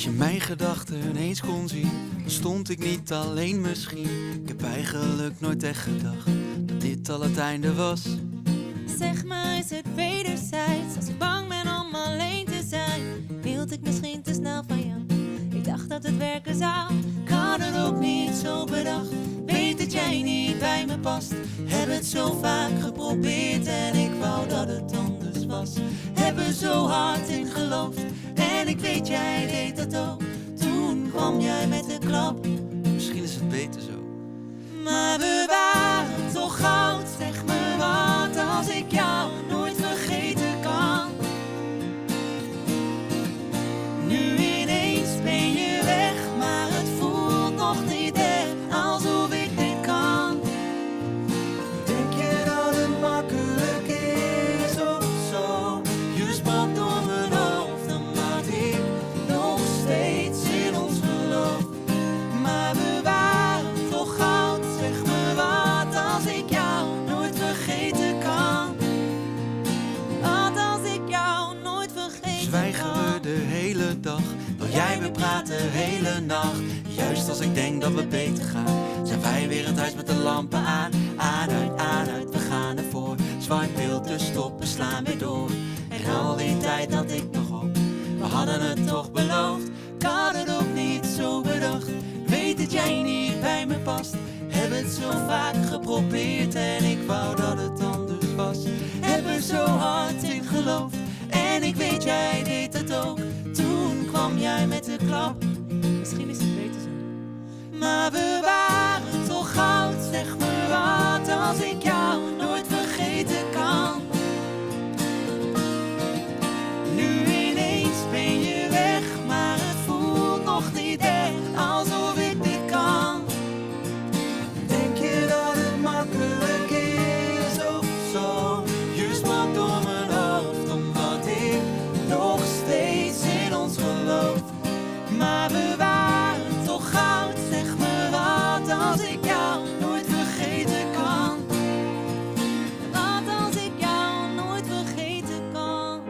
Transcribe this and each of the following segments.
Als je mijn gedachten ineens kon zien, dan stond ik niet alleen misschien. Ik heb eigenlijk nooit echt gedacht dat dit al het einde was. Zeg maar, is het wederzijds? Als ik bang ben om alleen te zijn, hield ik misschien te snel van jou. Ik dacht dat het werken zou. Ik had het ook niet zo bedacht. Weet dat jij niet bij me past. Heb het zo vaak geprobeerd en ik wou dat het anders was. Heb er zo hard in geloofd en ik weet jij deed dat ook. Toen kwam jij met de klap. Misschien is het beter zo. Maar we waren toch goud. Zeg me wat als ik jou nooit vergeten kan. Nu ineens ben je weg, maar het voelt nog niet echt alsof ik dit kan. Denk je dat het makkelijk is of zo? Je sprak door mijn hoofd omdat ik nog steeds in ons geloof. Maar we waren toch goud. Zeg me wat als ik jou nooit vergeten kan. Wat als ik jou nooit vergeten Zwijgen we kan. de hele dag, wil jij weer praten de hele nacht. Juist als ik denk dat we beter gaan, zijn wij weer het huis met de lampen aan. Aan, uit, we gaan ervoor. Swipe beeld, dus stoppen, slaan weer door. En al die tijd had ik nog hoop, we hadden het toch beloofd. Ik had het ook niet zo bedacht. Weet dat jij niet bij me past. Heb het zo vaak geprobeerd en ik wou dat het anders was. Heb er zo hard in geloofd en ik weet jij deed het ook. Toen kwam jij met de klap. Misschien is het beter zo. Maar we waren toch goud. Zeg me wat als ik jou nooit vergeten kan. Nu ineens ben je weg, maar het voelt nog niet echt alsof ik dit kan. Denk je dat het makkelijk is of zo? Je sprak door mijn hoofd omdat ik nog steeds in ons geloof. Maar we waren toch goud. Zeg me wat als ik jou nooit vergeten kan. Wat als ik jou nooit vergeten kan.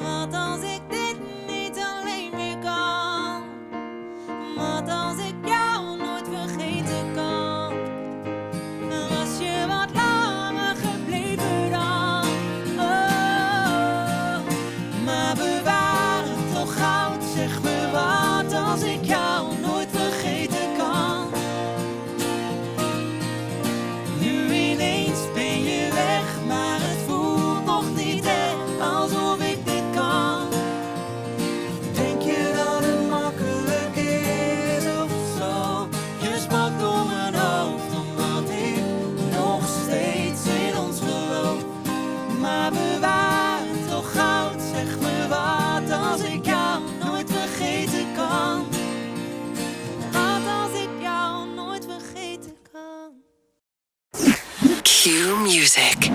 Wat als ik dit niet alleen meer kan. Wat als ik jou nooit vergeten kan. Was je wat langer gebleven dan. Oh, maar we waren toch goud. Zeg me wat als ik jou nooit vergeten kan. Nu ineens ben je weg, maar het voelt nog niet echt alsof ik dit kan. Denk je dat het makkelijk is of zo? Je sprak door mijn hoofd omdat ik nog steeds in ons geloof. Maar we waren toch goud. Zeg me wat als ik jou nooit vergeten kan. Wat als ik jou nooit vergeten kan. Q Music.